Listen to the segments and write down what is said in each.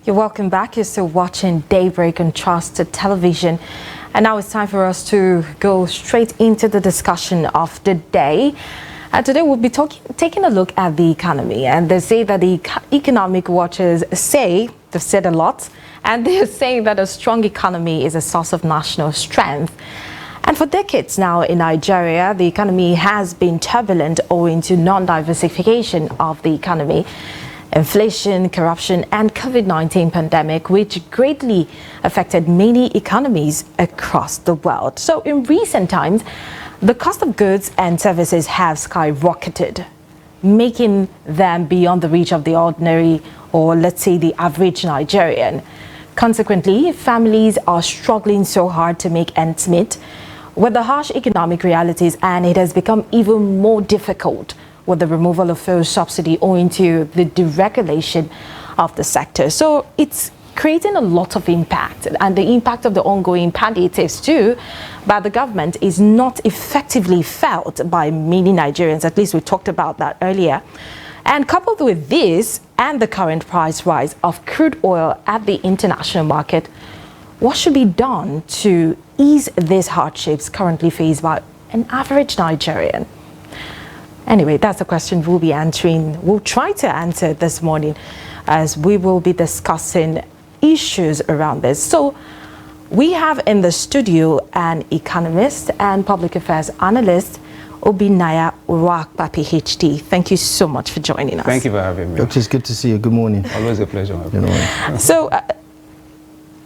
You're welcome back. You're still watching Daybreak on Trusted Television. And now it's time for us to go straight into the discussion of the day. And today we'll be taking a look at the economy. And they say that the economic watchers they've said a lot, and they're saying that a strong economy is a source of national strength. And for decades now in Nigeria, the economy has been turbulent owing to non-diversification of the economy. Inflation, corruption, and COVID-19 pandemic, which greatly affected many economies across the world. So in recent times, the cost of goods and services have skyrocketed, making them beyond the reach of the ordinary, or let's say the average Nigerian. Consequently, families are struggling so hard to make ends meet with the harsh economic realities, and it has become even more difficult with the removal of fuel subsidy owing to the deregulation of the sector. So it's creating a lot of impact, and the impact of the ongoing palliatives too by the government is not effectively felt by many Nigerians. At least we talked about that earlier. And coupled with this and the current price rise of crude oil at the international market, what should be done to ease these hardships currently faced by an average Nigerian? Anyway, that's the question we'll be answering. We'll try to answer this morning as we will be discussing issues around this. So we have in the studio an economist and public affairs analyst, Obinaya Uwakpa, PhD. Thank you so much for joining us. Thank you for having me. Doctor, it's good to see you. Good morning. Always a pleasure. So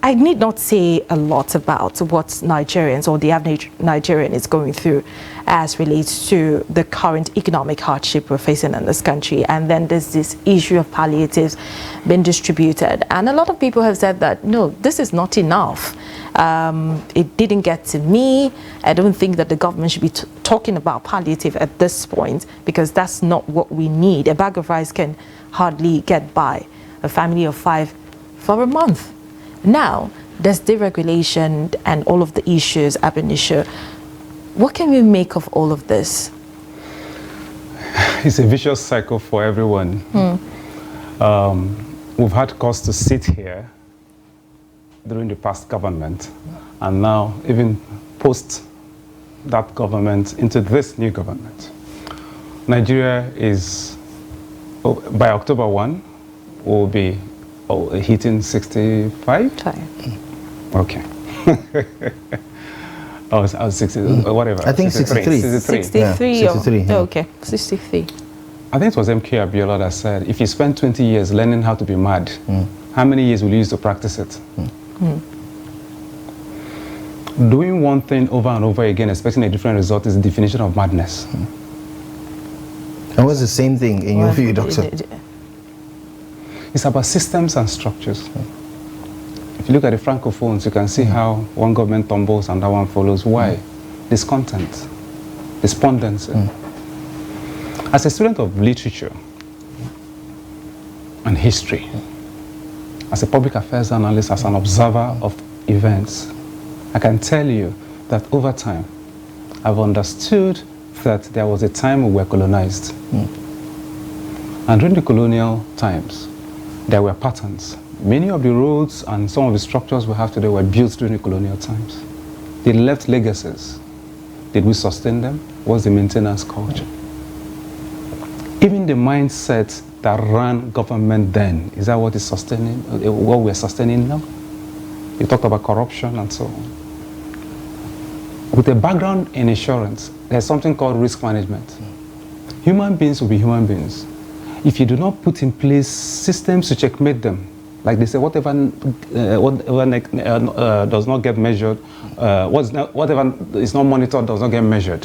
I need not say a lot about what Nigerians or the average Nigerian is going through as relates to the current economic hardship we're facing in this country. And then there's this issue of palliatives being distributed. And a lot of people have said that, no, this is not enough. It didn't get to me. I don't think that the government should be talking about palliative at this point, because that's not what we need. A bag of rice can hardly get by a family of 5 for a month. Now, there's deregulation and all of the issues ab initio. What can we make of all of this? It's a vicious cycle for everyone. We've had cause to sit here during the past government, and now even post that government into this new government. Nigeria is, by October 1, will be hitting 65? Okay. I was 60, whatever. I think 63. 63. Yeah, 63 yeah. Oh, okay, 63. I think it was MK Abiola that said, if you spend 20 years learning how to be mad, how many years will you use to practice it? Doing one thing over and over again, expecting a different result, is the definition of madness. And what's the same thing in your view, Doctor? It's about systems and structures. If you look at the Francophones, you can see how one government tumbles and that one follows. Why? Discontent, despondency. As a student of literature and history, as a public affairs analyst, as an observer of events, I can tell you that over time, I've understood that there was a time we were colonized. And during the colonial times, there were patterns. Many of the roads and some of the structures we have today were built during the colonial times. They left legacies. Did we sustain them? What's the maintenance culture? Even the mindset that ran government then, is that what is sustaining, what we're sustaining now? You talked about corruption and so on. With a background in insurance, there's something called risk management. Human beings will be human beings. If you do not put in place systems to checkmate them, like they say, whatever does not get measured, whatever is not monitored does not get measured.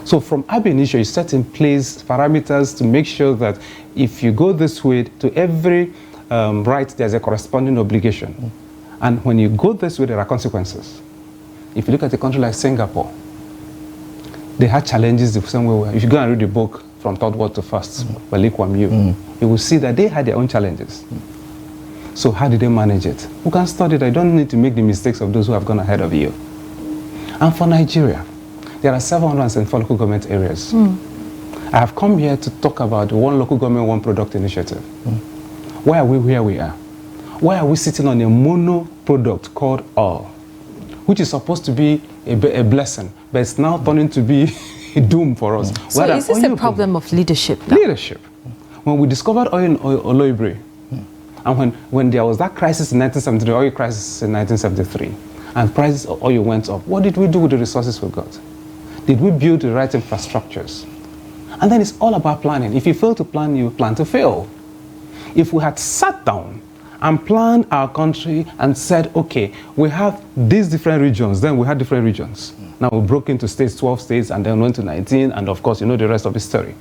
So from ab initio, you set in place parameters to make sure that if you go this way, to every right, there's a corresponding obligation. And when you go this way, there are consequences. If you look at a country like Singapore, they had challenges the same way. If you go and read the book, From Third World to First, by Lee Kuan Yew, you will see that they had their own challenges. So how did they manage it? You can study that. You don't need to make the mistakes of those who have gone ahead of you. And for Nigeria, there are 774 local government areas. I have come here to talk about the one local government, one product initiative. Why are we where we are? Why are we sitting on a mono product called oil, which is supposed to be a blessing, but it's now turning to be a doom for us? So is this a problem of leadership now? Leadership. When we discovered oil in Daybreak, and when there was that crisis in 1973, oil crisis in 1973, and prices of oil went up, what did we do with the resources we got? Did we build the right infrastructures? And then it's all about planning. If you fail to plan, you plan to fail. If we had sat down and planned our country and said, okay, we have these different regions, then we had different regions. Now we broke into states, 12 states, and then went to 19, and of course, you know the rest of the story.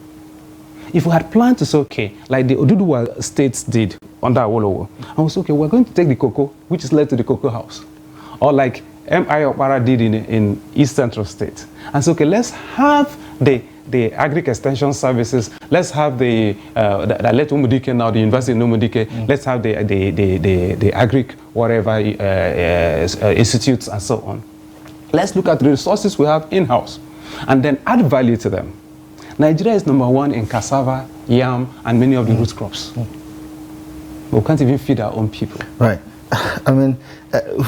If we had planned to say, okay, like the Oduduwa states did under Awolowo, and we said, okay, we're going to take the cocoa, which is led to the cocoa house. Or like M.I. Okpara did in East Central State. And so, okay, let's have the agric extension services. Let's have the let Umudike now, the University in Umudike. Let's have the agric whatever institutes and so on. Let's look at the resources we have in-house and then add value to them. Nigeria is #1 in cassava, yam, and many of the root crops. But we can't even feed our own people. Right. I mean,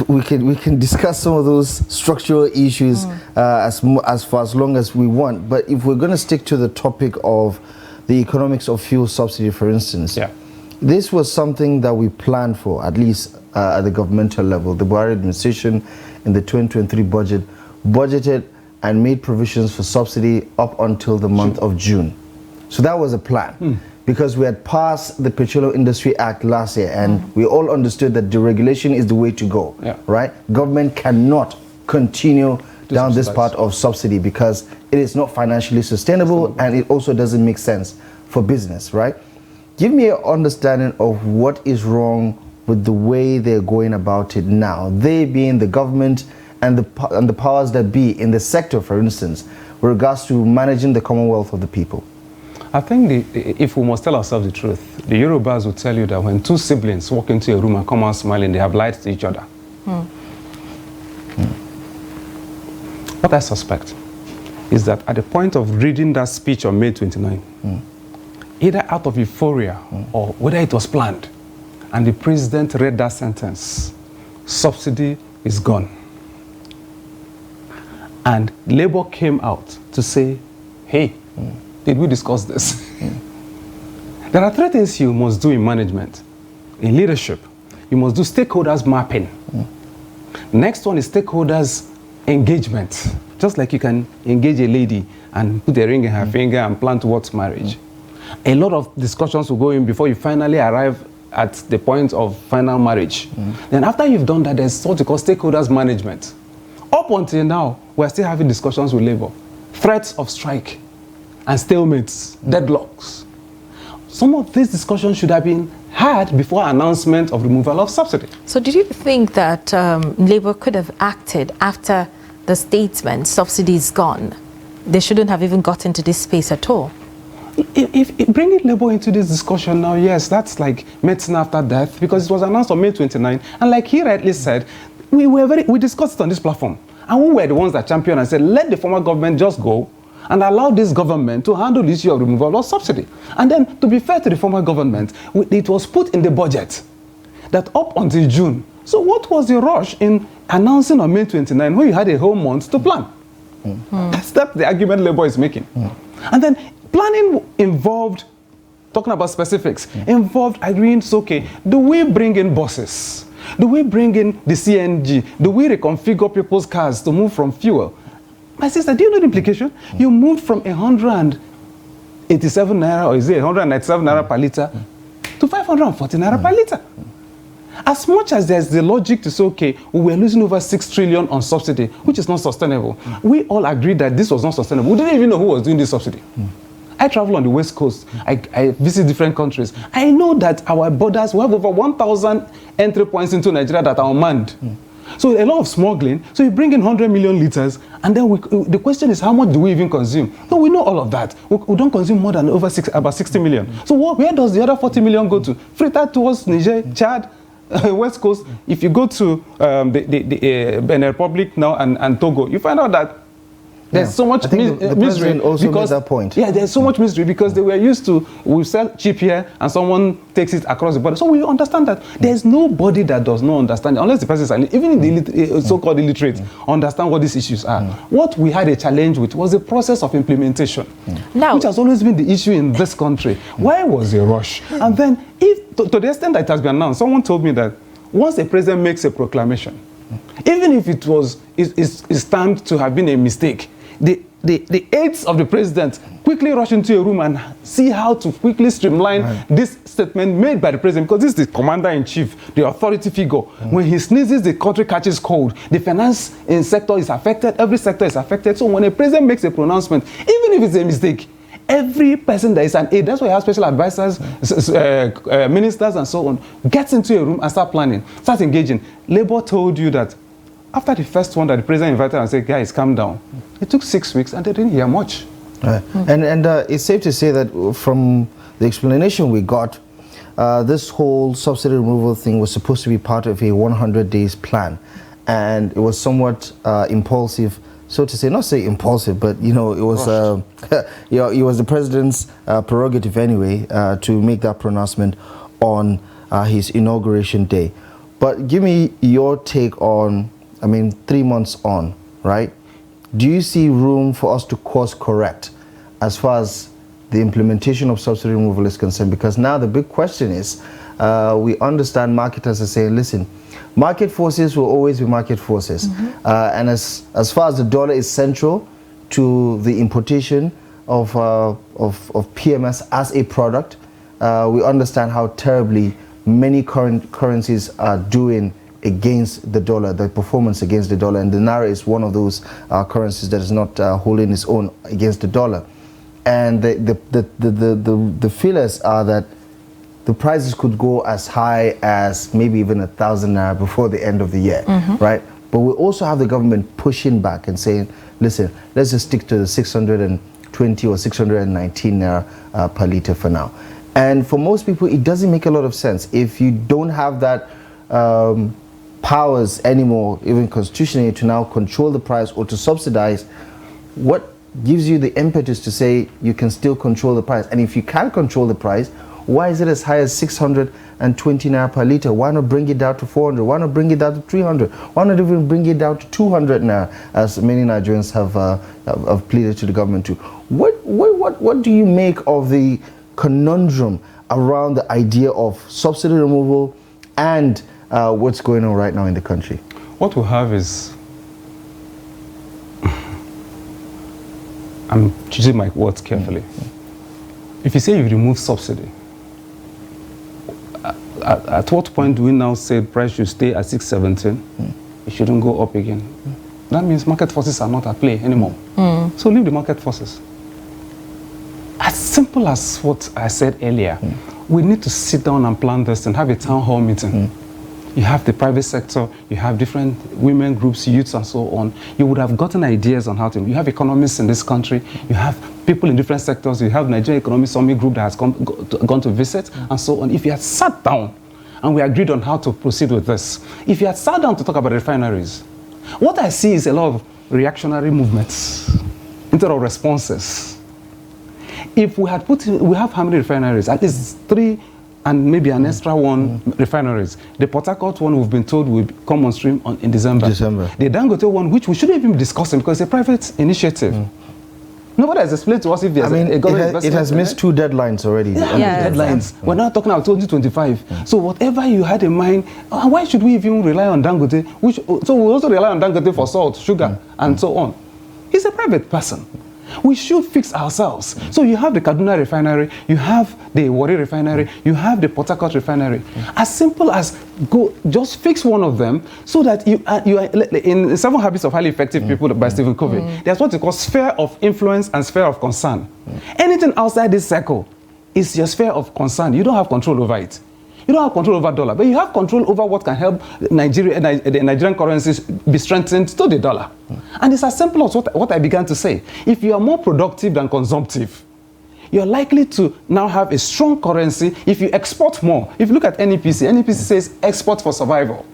we can discuss some of those structural issues for as long as we want. But if we're going to stick to the topic of the economics of fuel subsidy, for instance, this was something that we planned for, at least at the governmental level. The Buhari administration in the 2023 budget budgeted and made provisions for subsidy up until the month of June. So that was a plan. Because we had passed the Petroleum Industry Act last year, and we all understood that deregulation is the way to go, right? Government cannot continue down this path of subsidy because it is not financially sustainable and it also doesn't make sense for business, right? Give me an understanding of what is wrong with the way they're going about it now. They being the government and the powers that be in the sector, for instance, with regards to managing the commonwealth of the people. I think if we must tell ourselves the truth, the Yorubas will tell you that when two siblings walk into a room and come out smiling, they have lied to each other. What I suspect is that at the point of reading that speech on May 29, either out of euphoria or whether it was planned, and the president read that sentence, subsidy is gone. And Labour came out to say, hey, did we discuss this? There are three things you must do in management. In leadership, you must do stakeholders mapping. Next one is stakeholders engagement. Just like you can engage a lady and put a ring in her finger and plan towards marriage. A lot of discussions will go in before you finally arrive at the point of final marriage. Then after you've done that, there's what you call stakeholders management. Up until now, we're still having discussions with Labour. Threats of strike and stalemates, deadlocks. Some of these discussions should have been had before announcement of removal of subsidy. So did you think that Labour could have acted after the statement, subsidy is gone? They shouldn't have even got into this space at all. If bringing Labour into this discussion now, yes, that's like medicine after death, because it was announced on May 29, and like he rightly said, we discussed it on this platform, and we were the ones that championed and said, let the former government just go, and allow this government to handle the issue of removal of subsidy. And then, to be fair to the former government, it was put in the budget that up until June. So what was the rush in announcing on May 29 when you had a whole month to plan? That's the argument Labour is making. And then planning involved, talking about specifics, involved agreeing, so, okay, do we bring in buses? Do we bring in the CNG? Do we reconfigure people's cars to move from fuel? My sister, do you know the implication? You moved from 187 naira, or is it 197 naira per litre, to 540 naira per litre. As much as there's the logic to say, okay, we were losing over 6 trillion on subsidy, which is not sustainable. We all agreed that this was not sustainable. We didn't even know who was doing this subsidy. I travel on the West Coast. I visit different countries. I know that our borders, we have over 1,000 entry points into Nigeria that are unmanned. So a lot of smuggling. So you bring in 100 million liters, and then the question is, how much do we even consume? No, we know all of that. We don't consume more than about 60 million. So where does the other 40 million go to? Filtered towards Niger, Chad, West Coast. If you go to the Benin Republic now and Togo, you find out that There's so much I think the misery president also because made that point. Yeah, there's so much misery because they were used to, we sell cheap here and someone takes it across the border. So we understand that there's nobody that does not understand, unless the person is even the so-called illiterate understand what these issues are. What we had a challenge with was the process of implementation, which has always been the issue in this country. Why was a rush? And then, if to the extent that it has been announced, someone told me that once a president makes a proclamation, even if it was is timed to have been a mistake, the aides of the president quickly rush into a room and see how to quickly streamline this statement made by the president, because this is the commander-in-chief, the authority figure. When he sneezes, the country catches cold. The finance sector is affected, every sector is affected. So when a president makes a pronouncement, even if it's a mistake, every person that is an aide, that's why you have special advisors, ministers and so on, gets into a room and start planning, start engaging. Labour told you that after the first one that the president invited and said, guys, calm down, it took 6 weeks and they didn't hear much. And it's safe to say that from the explanation we got, this whole subsidy removal thing was supposed to be part of a 100 days plan, and it was somewhat impulsive, so to say. Not say impulsive, but you know, it was it was the president's prerogative anyway to make that pronouncement on his inauguration day. But give me your take on, I mean, 3 months on, right? Do you see room for us to course correct as far as the implementation of subsidy removal is concerned? Because now the big question is, we understand marketers are saying, listen, market forces will always be market forces. And as far as the dollar is central to the importation of PMS as a product, we understand how terribly many current currencies are doing against the dollar, the performance against the dollar, and the naira is one of those currencies that is not holding its own against the dollar. And the feelers are that the prices could go as high as maybe even 1,000 naira before the end of the year, right? But we also have the government pushing back and saying, listen, let's just stick to the 620 or 619 naira per liter for now. And for most people, it doesn't make a lot of sense. If you don't have that powers anymore, even constitutionally, to now control the price or to subsidize, what gives you the impetus to say you can still control the price? And if you can't control the price, why is it as high as 620 naira per liter? Why not bring it down to 400? Why not bring it down to 300? Why not even bring it down to 200 naira, as many Nigerians have pleaded to the government to? What do you make of the conundrum around the idea of subsidy removal and what's going on right now in the country? What we have is, I'm choosing my words carefully. If you say you remove subsidy, at what point do we now say price should stay at 617? It shouldn't go up again. That means market forces are not at play anymore. So leave the market forces. As simple as what I said earlier, we need to sit down and plan this and have a town hall meeting. You have the private sector, you have different women groups, youths and so on. You would have gotten ideas on how to, you have economists in this country, you have people in different sectors, you have Nigerian Economic Summit group that has gone to visit and so on. If you had sat down and we agreed on how to proceed with this, if you had sat down to talk about refineries, what I see is a lot of reactionary movements instead of responses. If we had we have how many refineries? At least 3 and maybe an extra one refineries. The Port Harcourt one we've been told will come on stream in December. The Dangote one, which we shouldn't even be discussing because it's a private initiative. Nobody has explained to us if there's a government investment. It has missed 2 deadlines already. Deadlines. We're now talking about 2025. So whatever you had in mind, why should we even rely on Dangote? So we also rely on Dangote for salt, sugar, and so on. He's a private person. We should fix ourselves. So you have the Kaduna refinery, you have the Warri refinery, you have the Port Harcourt refinery. As simple as just fix one of them so that you are in 7 Habits of Highly Effective People by Stephen Covey. There's what you call sphere of influence and sphere of concern. Anything outside this circle is your sphere of concern. You don't have control over it. You don't have control over dollar, but you have control over what can help the Nigerian currencies be strengthened to the dollar. And it's as simple as what I began to say. If you are more productive than consumptive, you're likely to now have a strong currency if you export more. If you look at NEPC says export for survival.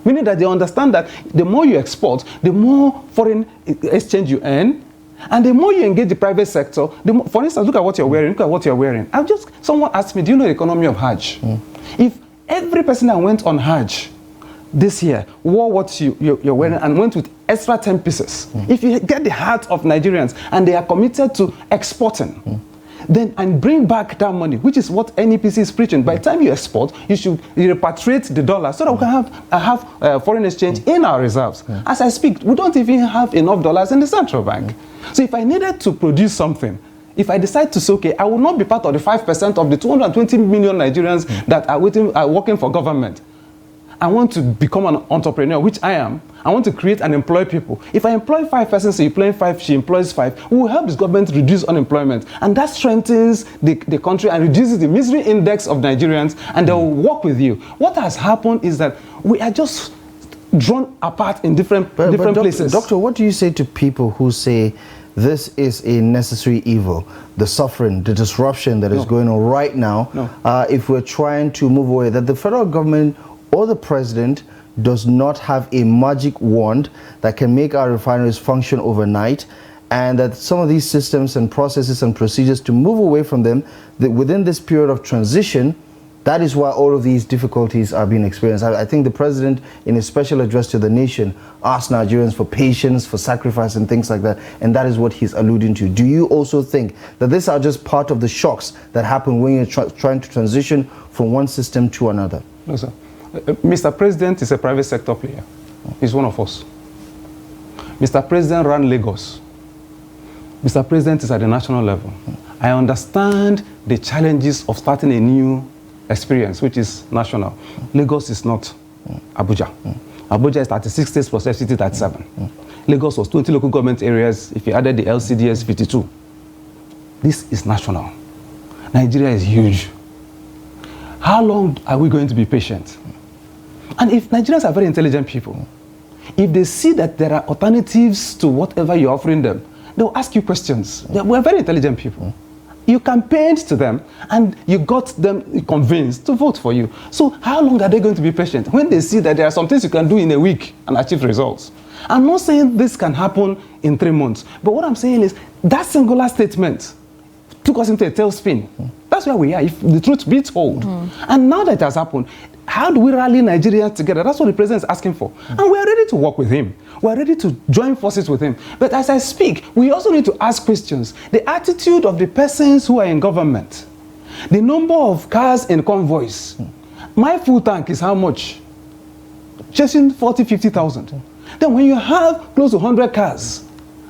Meaning that they understand that the more you export, the more foreign exchange you earn, And the more you engage the private sector, for instance, look at what you're wearing, look at what you're wearing. Someone asked me, do you know the economy of Hajj? If every person that went on Hajj this year wore what you're wearing and went with extra 10 pieces, if you get the heart of Nigerians and they are committed to exporting, then and bring back that money, which is what NEPC is preaching. By the time you export, you should repatriate the dollar so that we can have foreign exchange in our reserves. As I speak, we don't even have enough dollars in the central bank. So if I needed to produce something, if I decide to say, okay, I will not be part of the 5% of the 220 million Nigerians that are working for government. I want to become an entrepreneur, which I am. I want to create and employ people. If I employ 5 persons, so you employ 5, she employs 5, we will help this government reduce unemployment. And that strengthens the country and reduces the misery index of Nigerians, and they will work with you. What has happened is that we are just drawn apart in different places. Doctor, what do you say to people who say this is a necessary evil, the suffering, the disruption that is going on right now, if we're trying to move away, that the federal government or the president does not have a magic wand that can make our refineries function overnight, and that some of these systems and processes and procedures to move away from them, that within this period of transition, that is why all of these difficulties are being experienced. I think the president, in a special address to the nation, asked Nigerians for patience, for sacrifice and things like that, and that is what he's alluding to. Do you also think that these are just part of the shocks that happen when you're trying to transition from one system to another? No, sir. Mr. President is a private sector player. He's one of us. Mr. President ran Lagos. Mr. President is at the national level. I understand the challenges of starting a new experience, which is national. Lagos is not Abuja. Abuja is 36 states plus FCT 37. Lagos was 20 local government areas. If you added the LCDS, 52. This is national. Nigeria is huge. How long are we going to be patient? And if Nigerians are very intelligent people, if they see that there are alternatives to whatever you're offering them, they'll ask you questions. We're very intelligent people. You campaigned to them and you got them convinced to vote for you. So how long are they going to be patient when they see that there are some things you can do in a week and achieve results? I'm not saying this can happen in 3 months, but what I'm saying is that singular statement took us into a tailspin. That's where we are, if the truth be told. And now that it has happened, how do we rally Nigerians together? That's what the president is asking for. And we're ready to work with him. We're ready to join forces with him. But as I speak, we also need to ask questions. The attitude of the persons who are in government, the number of cars in convoys. My full tank is how much? Chasing 40, 50,000. Then when you have close to 100 cars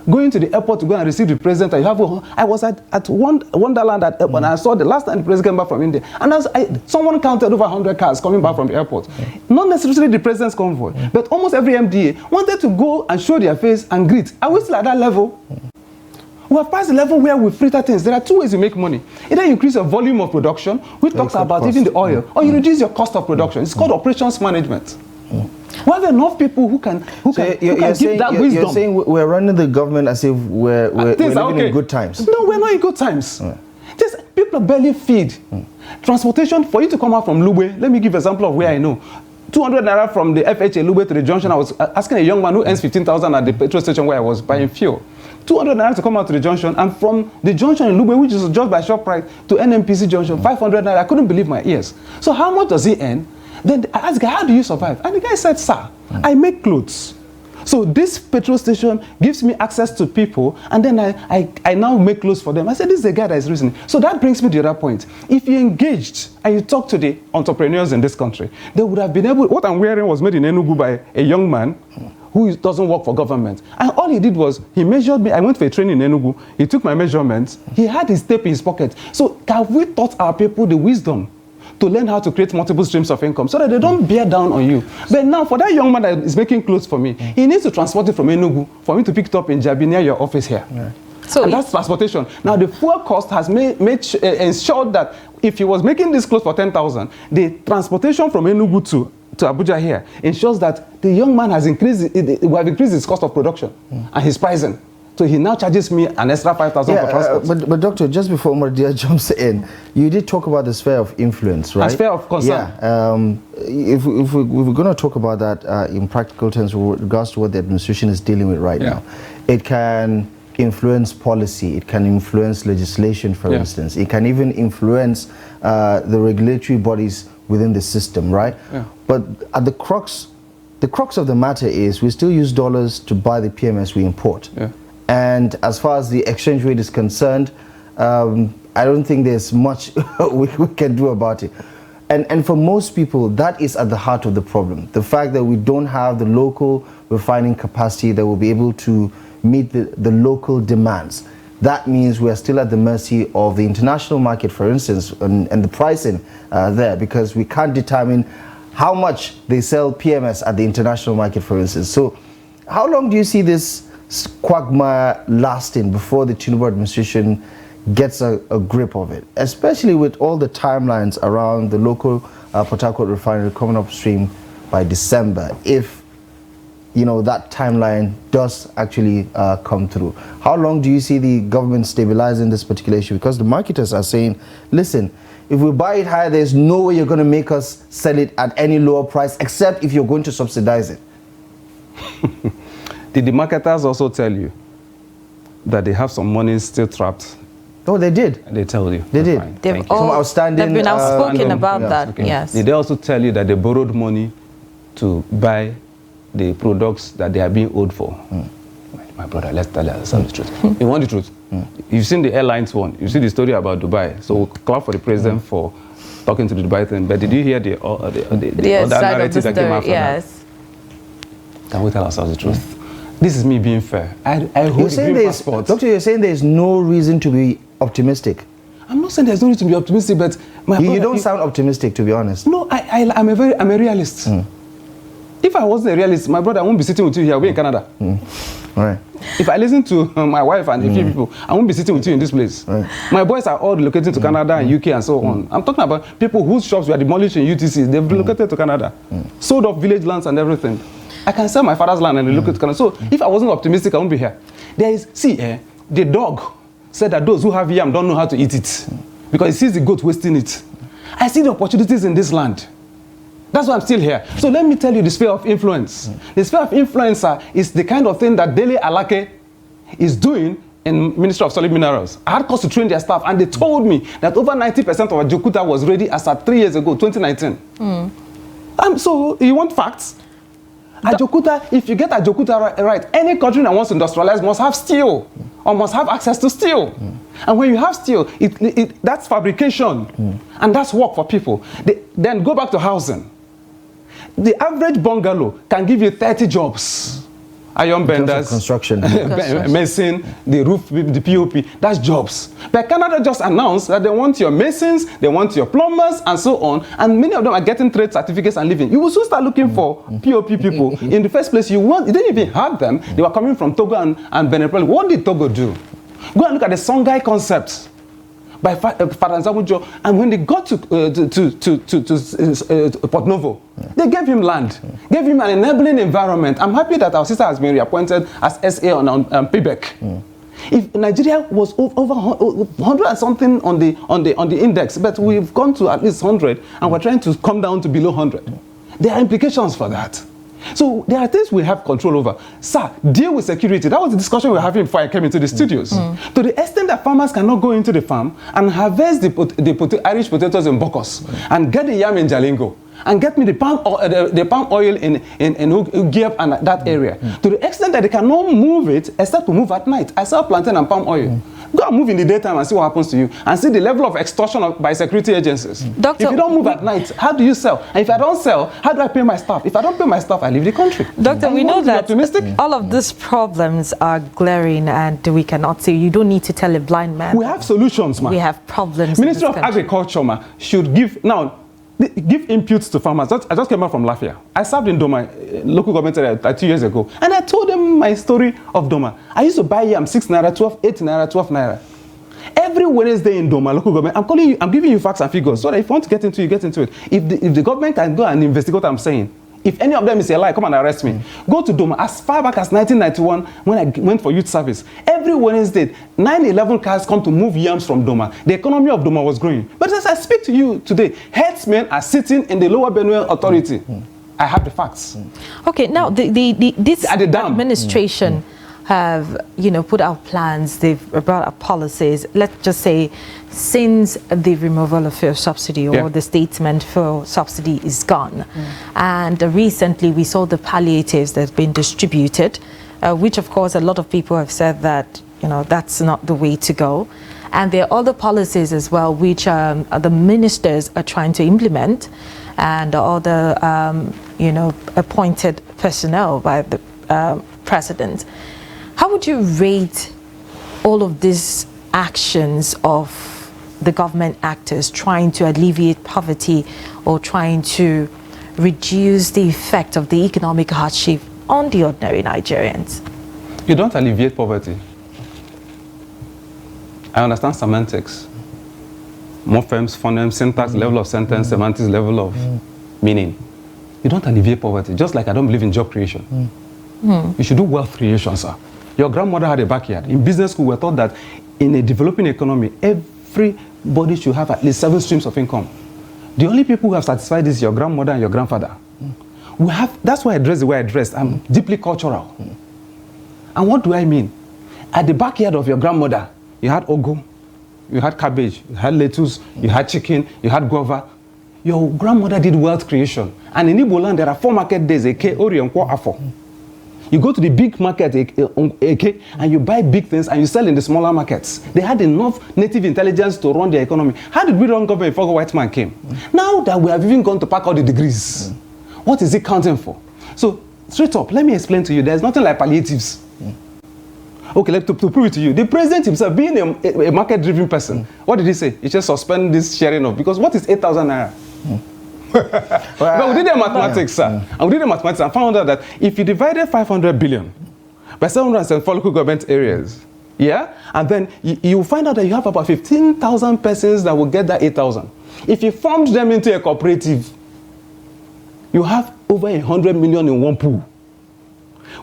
going to the airport to go and receive the president, I was at Wonderland at airport, and I saw the last time the president came back from India, and someone counted over 100 cars coming back from the airport. Not necessarily the president's convoy, but almost every MDA wanted to go and show their face and greet. Are we still at that level? We have passed the level where we filter things. There are 2 ways you make money. Either you increase your volume of production, which talks about cost, even the oil, or you reduce your cost of production. It's called operations management. We have enough people who can give that wisdom. You're saying we're running the government as if we're living in good times. No, we're not in good times. Just people barely feed. Transportation, for you to come out from Lube, let me give an example of where I know. 200 naira from the FHA Lube to the junction. I was asking a young man who earns 15,000 at the petrol station where I was buying fuel. 200 naira to come out to the junction, and from the junction in Lube, which is just by ShopRite, to NMPC junction, 500 naira. I couldn't believe my ears. So how much does he earn? Then I asked the guy, how do you survive? And the guy said, sir, I make clothes. So this petrol station gives me access to people, and then I now make clothes for them. I said, this is the guy that is reasoning. So that brings me to the other point. If you engaged and you talk to the entrepreneurs in this country, they would have been able, what I'm wearing was made in Enugu by a young man who doesn't work for government. And all he did was, he measured me. I went for a training in Enugu. He took my measurements. He had his tape in his pocket. So have we taught our people the wisdom to learn how to create multiple streams of income so that they don't bear down on you? But now, for that young man that is making clothes for me, he needs to transport it from Enugu for me to pick it up in Jabi near your office here. So that's transportation. Now, the fuel cost has ensured that if he was making this clothes for 10,000, the transportation from Enugu to Abuja here ensures that the young man has increased his cost of production and his pricing. So he now charges me an extra 5,000 for transport. But doctor, just before Omar Dia jumps in, you did talk about the sphere of influence, right? A sphere of concern. Yeah. If we're going to talk about that in practical terms with regards to what the administration is dealing with right now, it can influence policy. It can influence legislation, for instance. It can even influence the regulatory bodies within the system, right? Yeah. But at the crux of the matter is we still use dollars to buy the PMS we import. Yeah. And as far as the exchange rate is concerned, I don't think there's much we can do about it. And for most people, that is at the heart of the problem. The fact that we don't have the local refining capacity that will be able to meet the local demands. That means we are still at the mercy of the international market, for instance, and the pricing there, because we can't determine how much they sell PMS at the international market, for instance. So how long do you see this quagmire lasting before the Tinubu administration gets a grip of it, especially with all the timelines around the local Port Harcourt refinery coming upstream by December, if that timeline does actually come through? How long do you see the government stabilizing this particular issue? Because the marketers are saying, listen, if we buy it higher, there's no way you're going to make us sell it at any lower price, except if you're going to subsidize it. Did the marketers also tell you that they have some money still trapped? Oh, they did. They tell you. They did. They've been outspoken about that. Okay. Yes. Did they also tell you that they borrowed money to buy the products that they are being owed for? My brother, let's tell ourselves the truth. You want the truth? You've seen the airlines one. You see the story about Dubai. So we'll clap for the president for talking to the Dubai thing. But did you hear the other narrative that came after that? Can we tell ourselves the truth? This is me being fair. I hold the green passport. Doctor, you're saying there's no reason to be optimistic. I'm not saying there's no reason to be optimistic, but you don't sound optimistic, to be honest. No, I'm a realist. If I wasn't a realist, my brother, I won't be sitting with you here. We're in Canada. All right. If I listen to my wife and a few people, I won't be sitting with you in this place. Right. My boys are all relocated to Canada and UK and so on. I'm talking about people whose shops were demolished in UTC. They've relocated to Canada, sold off village lands and everything. I can sell my father's land and relocate to Canada. So if I wasn't optimistic, I won't be here. The dog said that those who have yam don't know how to eat it because he sees the goat wasting it. I see the opportunities in this land. That's why I'm still here. So let me tell you the sphere of influence. The sphere of influence is the kind of thing that Dele Alake is doing in Ministry of Solid Minerals. I had cause to train their staff, and they told me that over 90% of Ajokuta was ready as at 3 years ago, 2019. So you want facts? Ajokuta, if you get Ajokuta right, any country that wants to industrialize must have steel or must have access to steel. And when you have steel, that's fabrication and that's work for people. Then go back to housing. The average bungalow can give you 30 jobs. Iron benders, construction, mason, the roof, the POP, that's jobs. But Canada just announced that they want your masons, they want your plumbers, and so on. And many of them are getting trade certificates and living. You will soon start looking for POP people. In the first place, you didn't even have them. They were coming from Togo and Benin Republic. What did Togo do? Go and look at the Songhai concept by Father Nzamujo, and when they got to Port Novo, they gave him land, gave him an enabling environment. I'm happy that our sister has been reappointed as SA on PBEC. If Nigeria was over 100 and something on the index, but we've gone to at least 100, and we're trying to come down to below 100. There are implications for that. So there are things we have control over. Sir, deal with security. That was the discussion we were having before I came into the studios. To the extent that farmers cannot go into the farm and harvest the Irish potatoes in Bokos and get the yam in Jalingo and get me the palm oil in Ugiep and that area. To the extent that they cannot move it except to move at night. I sell plantain and palm oil. Go and move in the daytime and see what happens to you and see the level of extortion by security agencies. Doctor, if you don't move at night, how do you sell? And if I don't sell, how do I pay my staff? If I don't pay my staff, I leave the country. Doctor, we know that all of these problems are glaring and we cannot see. You don't need to tell a blind man. We have solutions, man. We have problems. Ministry of Agriculture, man, should give inputs to farmers. I just came back from Lafia. I served in Doma, local government area, 2 years ago, and I told them my story of Doma. I used to buy yam 6 naira, 12, 8 naira, 12 naira. Every Wednesday in Doma, local government, I'm giving you facts and figures so that if you want to get into it, you get into it. If the government can go and investigate what I'm saying, if any of them is a lie, come and arrest me. Go to Doma. As far back as 1991, when I went for youth service, every Wednesday, 911 cars come to move yams from Doma. The economy of Doma was growing. But as I speak to you today, headsmen are sitting in the Lower Benue Authority. I have the facts. Okay, now this administration have, put out plans, they've brought up policies, let's just say, since the removal of fuel subsidy or the statement for subsidy is gone. And recently we saw the palliatives that have been distributed, which of course a lot of people have said that, that's not the way to go. And there are other policies as well, which the ministers are trying to implement, and other, appointed personnel by the president. How would you rate all of these actions of the government actors trying to alleviate poverty or trying to reduce the effect of the economic hardship on the ordinary Nigerians? You don't alleviate poverty. I understand semantics. Morphemes, phonemes, syntax, level of sentence, semantics, level of meaning. You don't alleviate poverty, just like I don't believe in job creation. You should do wealth creation, sir. Your grandmother had a backyard. In business school, we're taught that in a developing economy, everybody should have at least 7 streams of income. The only people who have satisfied this is your grandmother and your grandfather. That's why I dress the way I dressed. I'm deeply cultural. And what do I mean? At the backyard of your grandmother, you had ogo, you had cabbage, you had lettuce, you had chicken, you had guava. Your grandmother did wealth creation. And in Igbo land, there are 4 market days, Eke, Ori, and Afo. You go to the big market, Eke, and you buy big things and you sell in the smaller markets. They had enough native intelligence to run their economy. How did we run government before the white man came? Now that we have even gone to pack all the degrees, what is it counting for? So, straight up, let me explain to you, there's nothing like palliatives. Okay, to prove it to you, the president himself, being a market-driven person, what did he say? He just suspend this sharing of, because what is 8,000 naira? But we did the mathematics, sir. And we did the mathematics and found out that if you divided 500 billion by 774 local government areas, and then you will find out that you have about 15,000 persons that will get that 8,000. If you formed them into a cooperative, you have over 100 million in one pool.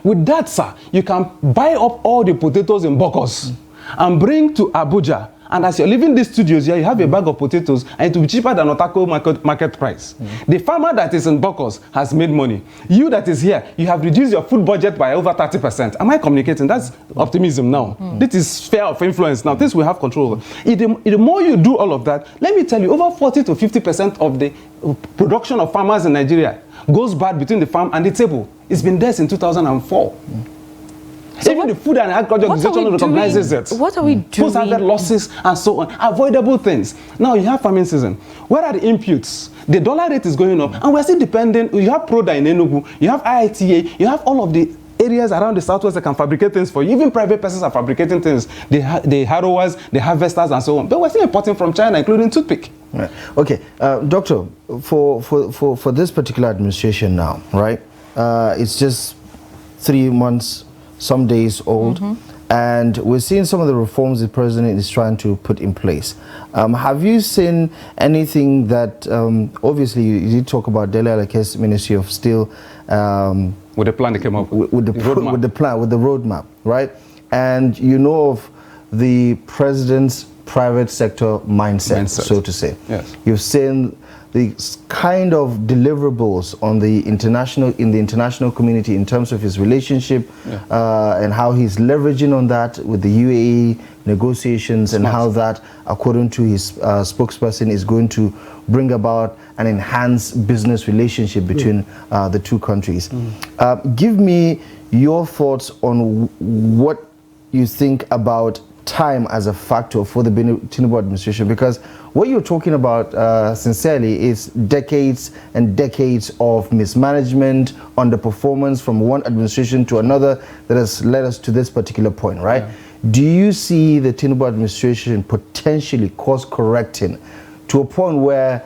With that, sir, you can buy up all the potatoes in Bokos and bring to Abuja. And as you're leaving these studios here, you have a bag of potatoes, and it will be cheaper than Otako market price. The farmer that is in Bokos has made money. You that is here, you have reduced your food budget by over 30%. Am I communicating? That's optimism now. This is sphere of influence now. This we have control over. The more you do all of that, let me tell you, over 40 to 50% of the production of farmers in Nigeria goes bad between the farm and the table. It's been there since 2004. So even the Food and Agriculture Organization recognizes it. What are we doing? Post-harvest losses and so on. Avoidable things. Now you have farming season. Where are the inputs? The dollar rate is going up. And we're still dependent. You have Proda in Enugu. You have IITA. You have all of the areas around the southwest that can fabricate things for you. Even private persons are fabricating things. The harrowers, the harvesters, and so on. But we're still importing from China, including toothpick. Right. Okay, Doctor, for this particular administration now, right? It's just 3 months, some days old, and we're seeing some of the reforms the president is trying to put in place. Have you seen anything that, obviously you did talk about Dele Alake's Ministry of Steel, with the plan they came up with the roadmap, right? And you know of the president's private sector mindset, so to say. Yes. You've seen the kind of deliverables on the international community in terms of his relationship and how he's leveraging on that with the UAE negotiations and how that, according to his spokesperson, is going to bring about an enhanced business relationship between the two countries. Give me your thoughts on what you think about time as a factor for the Tinubu administration, because what you're talking about sincerely is decades and decades of mismanagement, underperformance from one administration to another that has led us to this particular point, right? Do you see the Tinubu administration potentially course correcting to a point where,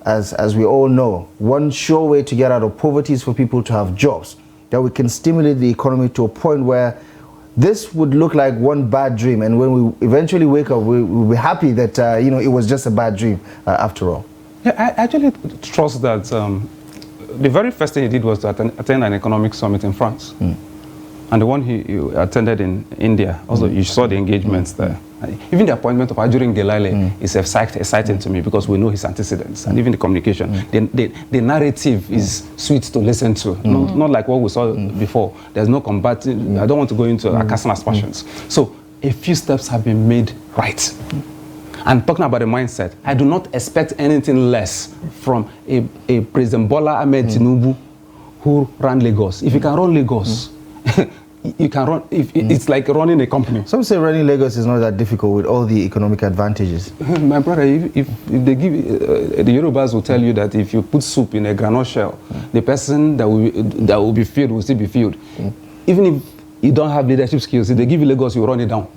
as we all know, one sure way to get out of poverty is for people to have jobs, that we can stimulate the economy to a point where this would look like one bad dream, and when we eventually wake up, we'll be happy that it was just a bad dream after all? Yeah, I actually trust that the very first thing he did was to attend an economic summit in France. And the one he attended in India, also you saw the engagements there. Even the appointment of Ajurin Gelale is exciting to me because we know his antecedents and even the communication. The narrative is sweet to listen to, not like what we saw before. There's no combating. I don't want to go into personal aspersions. So a few steps have been made right. And talking about the mindset, I do not expect anything less from a President Bola Ahmed Tinubu who ran Lagos. If you can run Lagos, you can run. It's like running a company. Some say running Lagos is not that difficult with all the economic advantages. My brother, if they give, the Yorubas will tell you that if you put soup in a granite shell, the person that will be filled will still be filled. Even if you don't have leadership skills, if they give you Lagos, you run it down.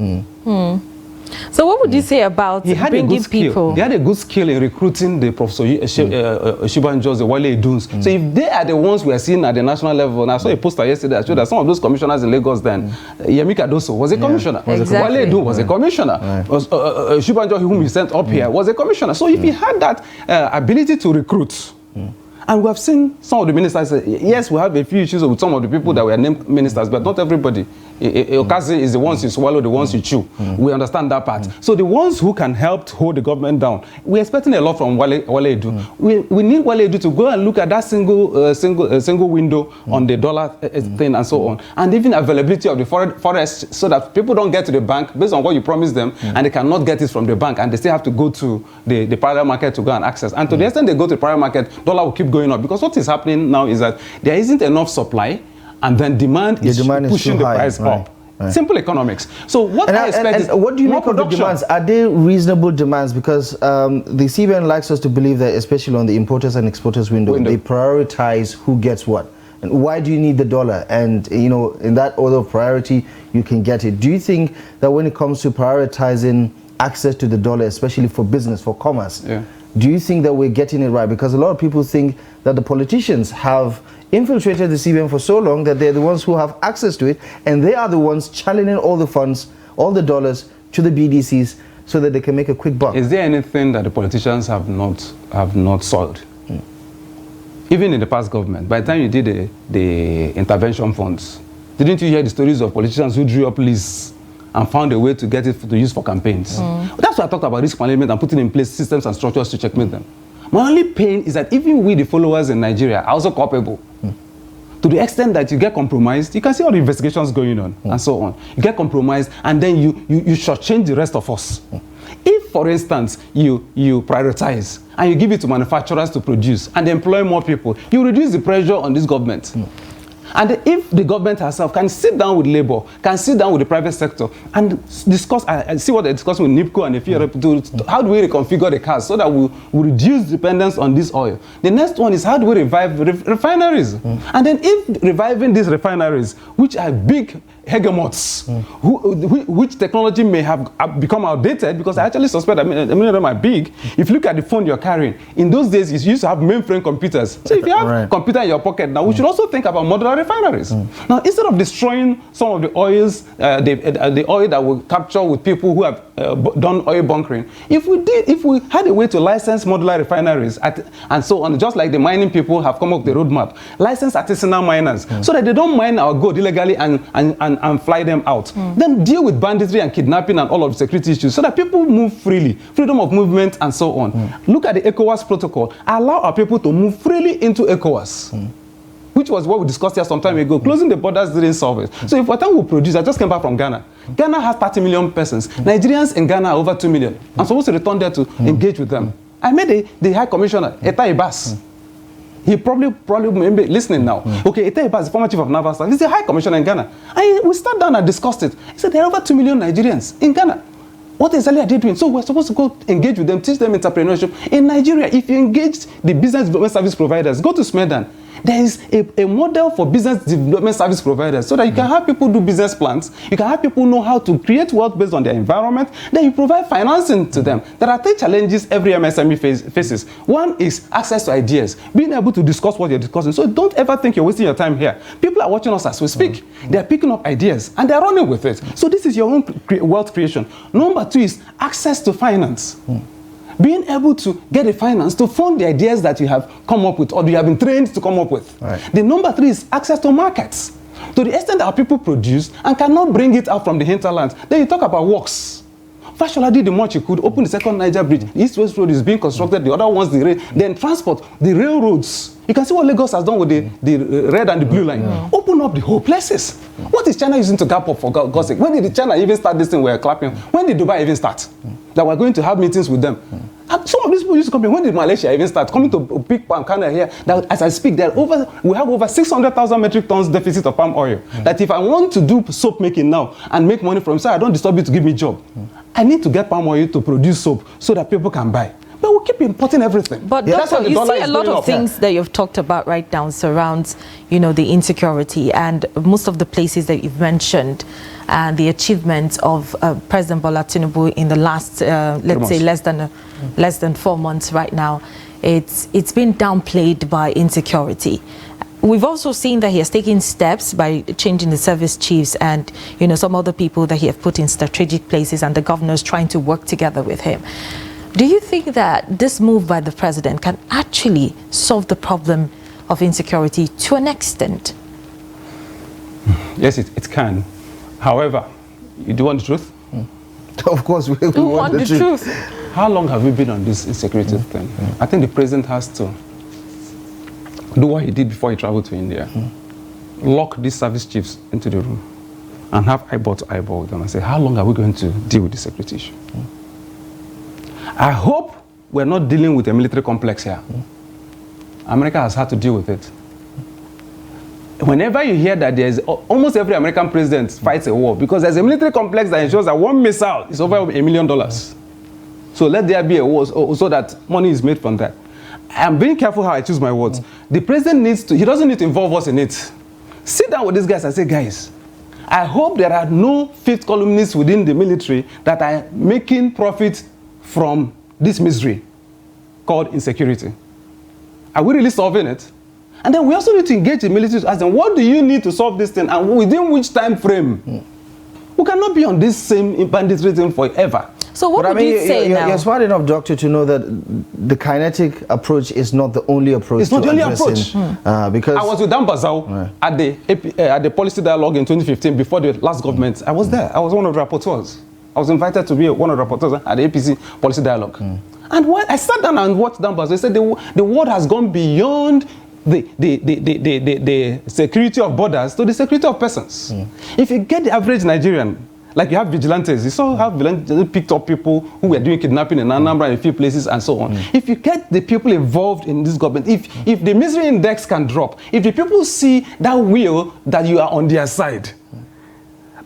So what would you say about bringing people? They had a good skill in recruiting the Professor Shibanjos, the Wale Duns. So if they are the ones we are seeing at the national level, and I saw a poster yesterday that showed that some of those commissioners in Lagos then, Yemi Cardoso was a commissioner. Exactly. Wale Dun was a commissioner. Shibanjos, whom he sent up here, was a commissioner. So if he had that ability to recruit, and we have seen some of the ministers, yes, we have a few issues with some of the people that were named ministers, but not everybody. Okazi is the ones you swallow, the ones you chew. We understand that part. So the ones who can help hold the government down, we're expecting a lot from Wale Edu. We need Wale Edu to go and look at that single window on the dollar thing and so on. And even availability of the forest so that people don't get to the bank based on what you promised them and they cannot get it from the bank and they still have to go to the parallel market to go and access. And to the extent they go to the parallel market, dollar will keep going up because what is happening now is that there isn't enough supply and then demand is pushing the price up. Right. Simple economics. So what I expect is what do you make of the demands? Are they reasonable demands? Because the CBN likes us to believe that, especially on the importers and exporters window, they prioritize who gets what. And why do you need the dollar? And, you know, in that order of priority, you can get it. Do you think that when it comes to prioritizing access to the dollar, especially for business, for commerce, do you think that we're getting it right? Because a lot of people think that the politicians have infiltrated the CBN for so long that they're the ones who have access to it, and they are the ones channeling all the funds, all the dollars to the BDCs so that they can make a quick buck. Is there anything that the politicians have not solved? Even in the past government, by the time you did the intervention funds, didn't you hear the stories of politicians who drew up lists and found a way to get it to use for campaigns? That's why I talked about risk management and putting in place systems and structures to checkmate them. My only pain is that even we, the followers in Nigeria, are also culpable. To the extent that you get compromised, you can see all the investigations going on and so on. You get compromised and then you shortchange the rest of us. If, for instance, you prioritize and you give it to manufacturers to produce and employ more people, you reduce the pressure on this government. And if the government herself can sit down with labor, can sit down with the private sector and discuss, and see what they're discussing with NIPCO and a few other people, how do we reconfigure the cars so that we reduce dependence on this oil? The next one is how do we revive refineries? And then if reviving these refineries, which are big hegemots, which technology may have become outdated, because I actually suspect that many of them are big. If you look at the phone you're carrying, in those days you used to have mainframe computers. So if you have a computer in your pocket now, we should also think about modular refineries. Now, instead of destroying some of the oils, the oil that we capture with people who have done oil bunkering, if we had a way to license modular refineries and so on, just like the mining people have come up with the roadmap, license artisanal miners so that they don't mine our gold illegally and fly them out. Then deal with banditry and kidnapping and all of the security issues so that people move freely, freedom of movement and so on. Look at the ECOWAS protocol. Allow our people to move freely into ECOWAS. Which was what we discussed here some time ago. Closing the borders didn't solve it. So if what time we produce, I just came back from Ghana. Ghana has 30 million persons. Nigerians in Ghana are over 2 million. I'm supposed to return there to engage with them. I met the High Commissioner, Eta Ibas. He probably may be listening now. Okay, Eta Ibas, the former chief of naval staff, he's the High Commissioner in Ghana. And we sat down and discussed it. He said there are over 2 million Nigerians in Ghana. What exactly are they doing? So we're supposed to go engage with them, teach them entrepreneurship. In Nigeria, if you engage the business development service providers, go to Smedan. There is a model for business development service providers so that you can have people do business plans, you can have people know how to create wealth based on their environment, then you provide financing to them. There are 3 challenges every MSME faces. One is access to ideas, being able to discuss what you're discussing. So don't ever think you're wasting your time here. People are watching us as we speak. They're picking up ideas and they're running with it. So this is your own wealth creation. Number 2 is access to finance. Being able to get the finance to fund the ideas that you have come up with or you have been trained to come up with. The number 3 is access to markets. To the extent that our people produce and cannot bring it out from the hinterland, then you talk about works. Fashola did the much he could, open the second Niger bridge. The East-West Road is being constructed, the other one's the rail. Then transport, the railroads. You can see what Lagos has done with the red and the blue line. Open up the whole places. What is China using to gap up, for God's sake? When did China even start this thing we're clapping? When did Dubai even start? That we're going to have meetings with them. And some of these people used to complain, when did Malaysia even start? Coming to pick palm kernel here, that as I speak, we have over 600,000 metric tons deficit of palm oil. That if I want to do soap making now and make money from it, I don't disturb you to give me a job. I need to get palm oil to produce soap so that people can buy. But we keep importing everything. But Doctor, you see a lot of things that you've talked about right now surrounds, the insecurity and most of the places that you've mentioned and the achievements of President Bola Tinubu in the last, let's say, less than 4 months right now. It's been downplayed by insecurity. We've also seen that he has taken steps by changing the service chiefs and, some other people that he has put in strategic places, and the governors trying to work together with him. Do you think that this move by the president can actually solve the problem of insecurity to an extent? Yes, it can. However, you do want the truth? Of course, we want the truth. How long have we been on this insecurity thing? I think the president has to do what he did before he traveled to India. Lock these service chiefs into the room and have eyeball to eyeball with them and say, how long are we going to deal with the security issue? I hope we're not dealing with a military complex here. America has had to deal with it. Whenever you hear that there's almost every American president fights a war because there's a military complex that ensures that one missile is over $1 million. So let there be a war so that money is made from that. I'm being careful how I choose my words. The president he doesn't need to involve us in it. Sit down with these guys and say, guys, I hope there are no fifth columnists within the military that are making profit from this misery called insecurity. Are we really solving it? And then we also need to engage the military to ask them, what do you need to solve this thing and within which time frame? We cannot be on this same banditry thing forever. So what would you say now? You're smart enough, Doctor, to know that the kinetic approach is not the only approach. It's not the only approach. Because I was with Dan Bazao at the policy dialogue in 2015 before the last government. I was there. I was one of the rapporteurs. I was invited to be one of the rapporteurs at the APC policy dialogue. And I sat down and watched Dan Bazao. He said the world has gone beyond the security of borders to the security of persons. If you get the average Nigerian, like you have vigilantes, you saw how vigilantes picked up people who were doing kidnapping in Anambra and a few places and so on. If you get the people involved in this government, if the misery index can drop, if the people see that will that you are on their side.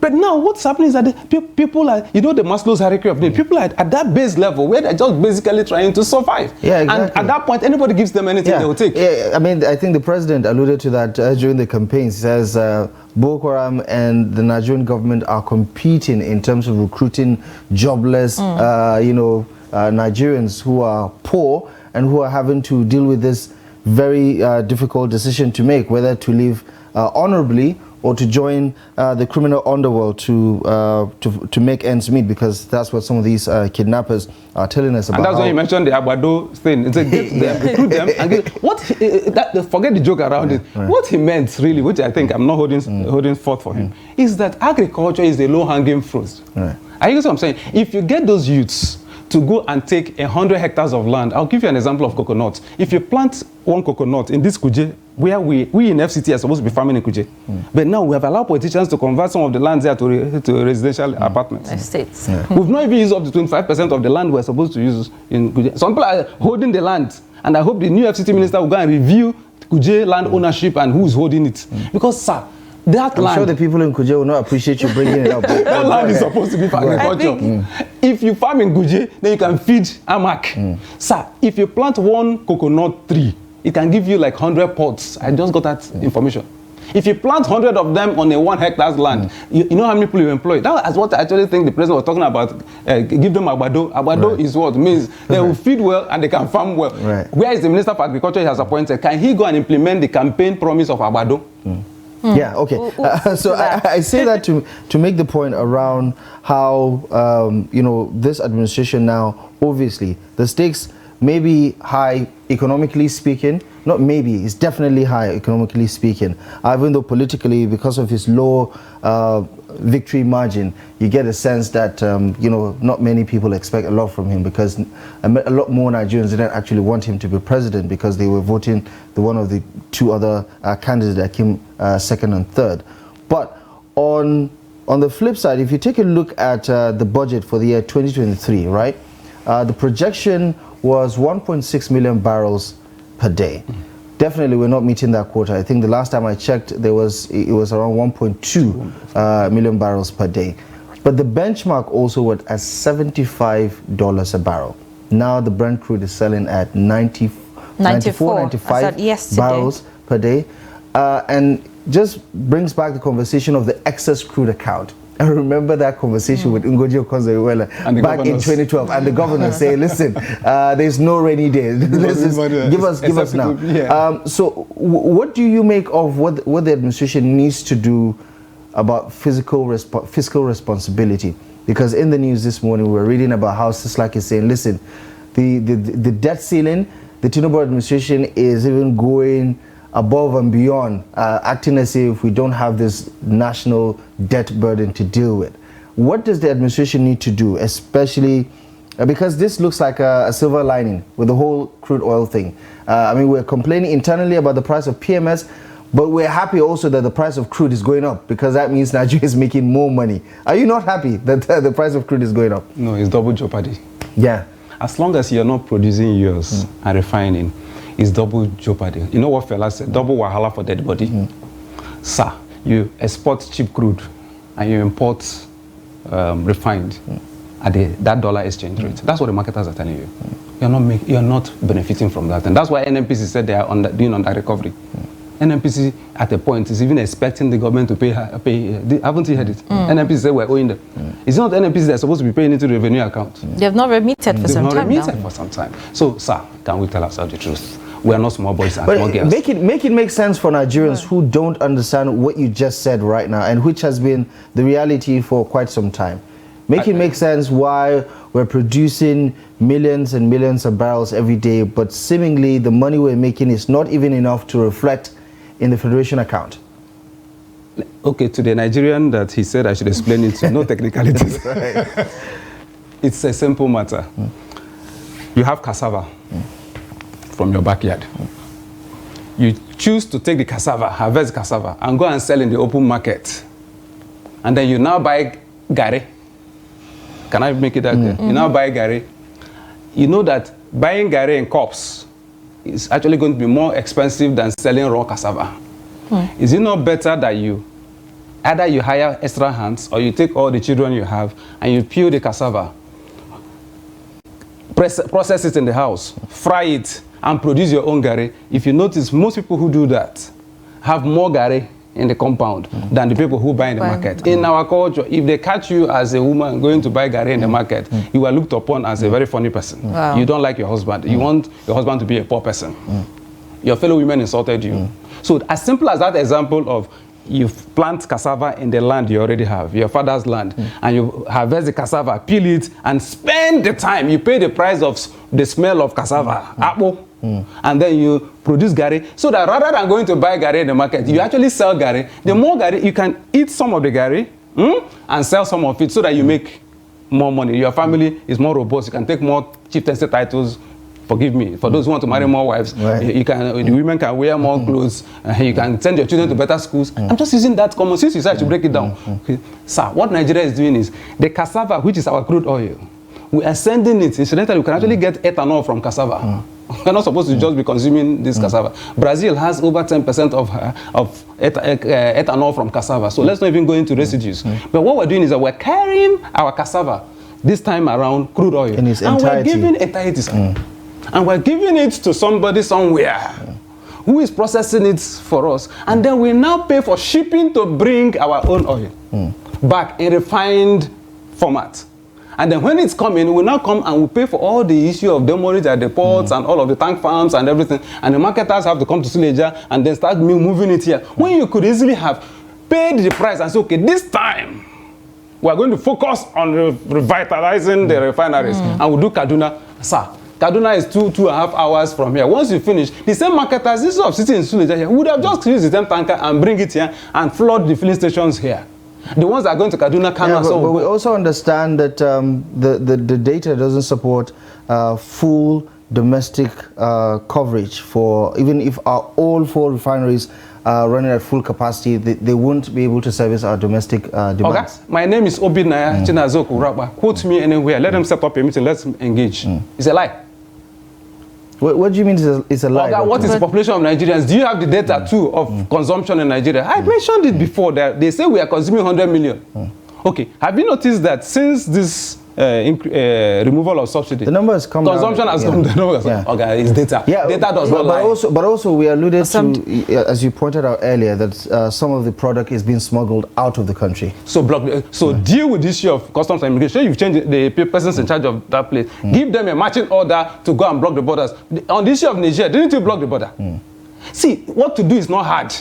But now what's happening is that the people are, the Maslow's hierarchy of needs, people are at that base level where they're just basically trying to survive. Yeah, exactly. And at that point, anybody gives them anything, they will take. Yeah, I mean, I think the president alluded to that during the campaign. He says Boko Haram and the Nigerian government are competing in terms of recruiting jobless, Nigerians who are poor and who are having to deal with this very difficult decision to make, whether to live honorably or to join the criminal underworld to make ends meet, because that's what some of these kidnappers are telling us about. And that's when you mentioned the Agbado thing. It's a get them, recruit them, and forget the joke around it. Right. What he meant really, which I think I'm not holding forth for him, is that agriculture is the low-hanging fruit. Right. Are you get what I'm saying? If you get those youths to go and take 100 hectares of land, I'll give you an example of coconut. If you plant one coconut in this Kuje, where we in FCT are supposed to be farming in Kuje, but now we have allowed politicians to convert some of the land there to residential apartments. Estates. We've not even used up to 25% of the land we're supposed to use in Kuje. Some people are holding the land, and I hope the new FCT minister will go and review Kuje land ownership and who's holding it. Because, sir, that land... I'm sure the people in Kuje will not appreciate you bringing it up. That land is supposed to be for agriculture. If you farm in Kuje, then you can feed Amak. Sir, if you plant one coconut tree, it can give you like 100 pots. I just got that information. If you plant 100 of them on a 1 hectare's land, you know how many people you employ. That is what I actually think the president was talking about. Give them Agbado. Agbado is what means they will feed well and they can farm well. Where is the Minister for Agriculture he has appointed? Can he go and implement the campaign promise of Agbado? Yeah, okay. So I say that to make the point around how, this administration now, obviously, the stakes maybe high economically speaking. Not maybe, it's definitely high economically speaking. Even though politically, because of his low victory margin, you get a sense that, you know, not many people expect a lot from him, because a lot more Nigerians didn't actually want him to be president because they were voting one of the two other candidates that came second and third. But on the flip side, if you take a look at the budget for the year 2023, right, the projection was 1.6 million barrels per day. Definitely we're not meeting that quota. I think the last time I checked, it was around 1.2 million barrels per day. But the benchmark also was at $75 a barrel. Now the Brent crude is selling at 94, 95 barrels per day. And just brings back the conversation of the excess crude account. I remember that conversation with Ngozi Okonjo-Iweala back in 2012, and the governor saying, "Listen, there's no rainy day. Give us now." Yeah. So, what do you make of what the administration needs to do about fiscal responsibility? Because in the news this morning, we were reading about how Sislak is saying, "Listen, the debt ceiling, the Tinubu administration is even going above and beyond, acting as if we don't have this national debt burden to deal with." What does the administration need to do, especially because this looks like a silver lining with the whole crude oil thing? I mean, we're complaining internally about the price of PMS, but we're happy also that the price of crude is going up, because that means Nigeria is making more money. Are you not happy that the price of crude is going up? No, it's double jeopardy. Yeah. As long as you're not producing yours and refining, it's double jeopardy. You know what fella said? Double wahala for dead body. Sir, you export cheap crude and you import refined at that dollar exchange rate. That's what the marketers are telling you. You're not benefiting from that. And that's why NNPC said they are doing under recovery. NNPC at a point is even expecting the government to pay. Haven't you heard it? NNPC said we're owing them. It's not NNPC that's supposed to be paying into the revenue account. They have not remitted for some time now. For some time. So, sir, can we tell ourselves the truth? We are not small boys and small girls. Make it make sense for Nigerians who don't understand what you just said right now, and which has been the reality for quite some time. Make it make sense why we're producing millions and millions of barrels every day, but seemingly the money we're making is not even enough to reflect in the Federation account. Okay, to the Nigerian that he said I should explain it to, no technicalities. It's a simple matter. You have cassava from your backyard. You choose to take the cassava, harvest cassava, and go and sell in the open market. And then you now buy gari. Can I make it that clear? You now buy gari. You know that buying gari in cups is actually going to be more expensive than selling raw cassava. Is it not better that either you hire extra hands, or you take all the children you have and you peel the cassava, process it in the house, fry it, and produce your own gari? If you notice, most people who do that have more gari in the compound than the people who buy in the market. In our culture, if they catch you as a woman going to buy gari in the market, you are looked upon as a very funny person. You don't like your husband. You want your husband to be a poor person. Your fellow women insulted you. So as simple as that example of you plant cassava in the land you already have, your father's land, and you harvest the cassava, peel it, and spend the time. You pay the price of the smell of cassava, apple, and then you produce gari, so that rather than going to buy gari in the market, you actually sell gari. The more gari, you can eat some of the gari and sell some of it, so that you make more money. Your family is more robust. You can take more chieftaincy titles. Forgive me, for those who want to marry more wives, the women can wear more clothes, you can send your children to better schools. I'm just using that common sense decided to break it down. Okay. Sir, what Nigeria is doing is, the cassava, which is our crude oil, we are sending it. Incidentally, we can actually get ethanol from cassava. We're not supposed to just be consuming this cassava. Brazil has over 10% of ethanol from cassava, so let's not even go into residues. But what we're doing is that we're carrying our cassava, this time around, crude oil, in its entirety. And we're giving entirety. And we're giving it to somebody somewhere who is processing it for us. And then we now pay for shipping to bring our own oil back in refined format. And then when it's coming, we now come and we pay for all the issue of demurrage at the ports and all of the tank farms and everything. And the marketers have to come to Suleja and then start moving it here. When you could easily have paid the price and say, okay, this time we're going to focus on revitalizing the refineries. And we'll do Kaduna. Sir, Kaduna is 2.5 hours from here. Once you finish, the same marketers, instead of sitting in Suleja here, would have just used the same tanker and bring it here and flood the filling stations here. The ones that are going to Kaduna, Kano, but we also understand that the data doesn't support full domestic coverage for, even if all 4 refineries are running at full capacity, they won't be able to service our domestic demands. Okay. My name is Obinaya Chinazoku Raba. Quote me anywhere. Let them set up a meeting. Let's engage. It's a lie. What do you mean it's a lie? Okay, what is the population of Nigerians? Do you have the data too of consumption in Nigeria? I mentioned it before that they say we are consuming 100 million. Okay, have you noticed that since this removal of subsidy, the number has come consumption down. has come down. Okay, it's data. Yeah, data does not lie. But also we alluded to, as you pointed out earlier, that some of the product is being smuggled out of the country. So deal with this issue of customs and immigration. You've changed the persons in charge of that place. Give them a marching order to go and block the borders. On the issue of Nigeria, didn't you block the border? See, what to do is not hard.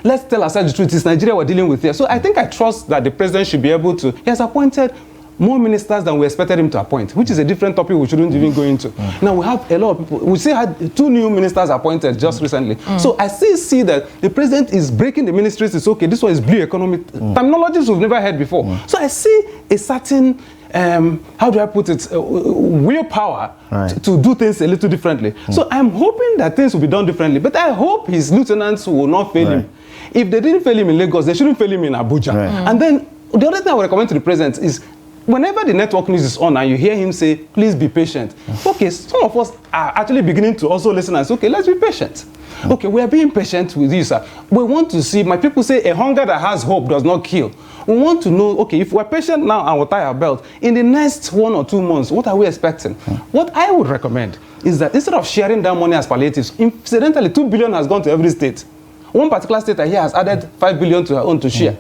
Let's tell ourselves the truth. It's Nigeria we're dealing with here. So I think I trust that the president should be able to. He has appointed more ministers than we expected him to appoint, which is a different topic we shouldn't even go into. Now we have a lot of people. We still had 2 new ministers appointed just recently. So I still see that the president is breaking the ministries. It's okay. This one is blue economy. Terminologies we've never heard before. So I see a certain, how do I put it, willpower to do things a little differently. So I'm hoping that things will be done differently. But I hope his lieutenants will not fail him. If they didn't fail him in Lagos, they shouldn't fail him in Abuja. And then the other thing I would recommend to the president is, whenever the network news is on and you hear him say, please be patient. Okay, some of us are actually beginning to also listen and say, okay, let's be patient. Okay, we are being patient with you, sir. We want to see, my people say, a hunger that has hope does not kill. We want to know, okay, if we're patient now and we'll tie our belt, in the next 1 or 2 months, what are we expecting? What I would recommend is that instead of sharing that money as palliatives, incidentally, 2 billion has gone to every state. One particular state here has added 5 billion to her own to share.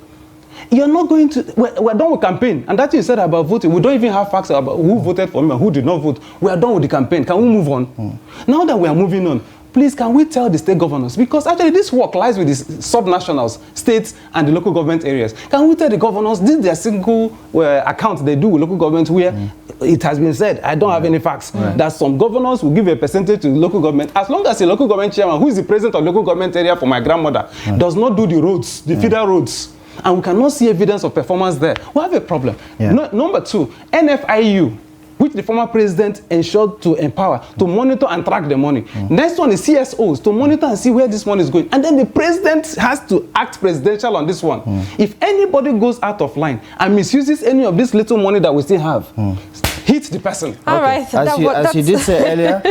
You're not going to, we're done with campaign. And that you said about voting, we don't even have facts about who voted for me and who did not vote. We are done with the campaign. Can we move on? Now that we are moving on, please can we tell the state governors, because actually this work lies with the subnationals, states and the local government areas. Can we tell the governors, this is their single account they do with local government where it has been said, I don't have any facts, that some governors will give a percentage to the local government. As long as the local government chairman, who is the president of the local government area for my grandmother, does not do the roads, the feeder roads, and we cannot see evidence of performance there, we have a problem. Number 2, NFIU, which the former president ensured to empower, to monitor and track the money. Next one is CSOs, to monitor and see where this money is going. And then the president has to act presidential on this one. If anybody goes out of line and misuses any of this little money that we still have, hit the person. All right. As you did say earlier,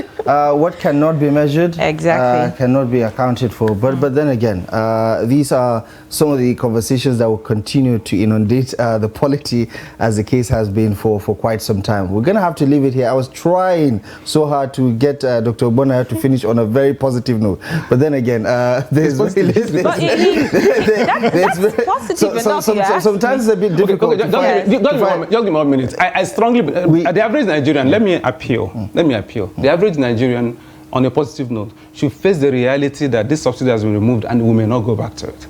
what cannot be measured cannot be accounted for. But then again, these are some of the conversations that will continue to inundate the polity, as the case has been for quite some time. We're going to have to leave it here. I was trying so hard to get Dr. Obonaya to finish on a very positive note. But then again, sometimes it's a bit difficult. Just give me 1 minute. I strongly believe the average Nigerian, let me appeal. The average Nigerian, on a positive note, should face the reality that this subsidy has been removed and we may not go back to it.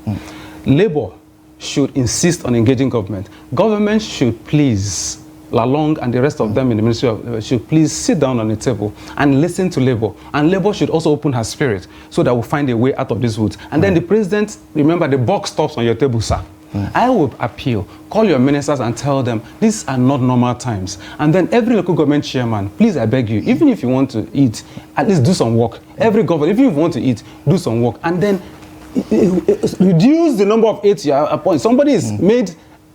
Labour should insist on engaging government. Government should please, Lalong and the rest of them in the Ministry of Labour, should please sit down on the table and listen to Labour. And Labour should also open her spirit so that we'll find a way out of this woods. And then the president, remember, the buck stops on your table, sir. I would appeal, call your ministers and tell them these are not normal times. And then every local government chairman, please, I beg you, even if you want to eat, at least do some work. Every government, if you want to eat, do some work. And then reduce the number of aides you appoint. Somebody is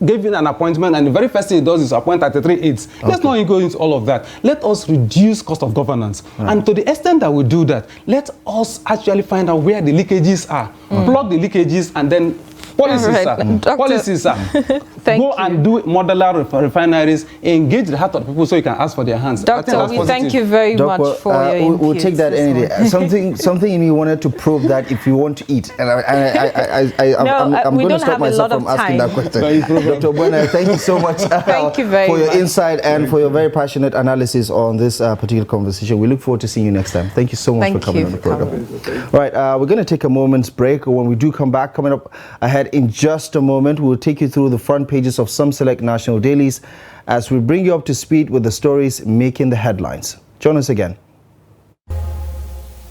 given an appointment, and the very first thing he does is appoint 33 aides. Let's not go into all of that. Let us reduce cost of governance. And to the extent that we do that, let us actually find out where the leakages are. Plug the leakages and then policies, sir. Go and do modular refineries, engage the heart of people so you can ask for their hands. Doctor, we thank you very much for your input. We'll take that any day. Something in you wanted to probe that if you want to eat. And I'm going to stop myself from asking that question. Dr. Obonaya, thank you so much for your insight and for your very passionate analysis on this particular conversation. We look forward to seeing you next time. Thank you so much for coming on the program. All right, we're going to take a moment's break. When we do come back, coming up ahead in just a moment, we'll take you through the front pages of some select national dailies as we bring you up to speed with the stories making the headlines. Join us again.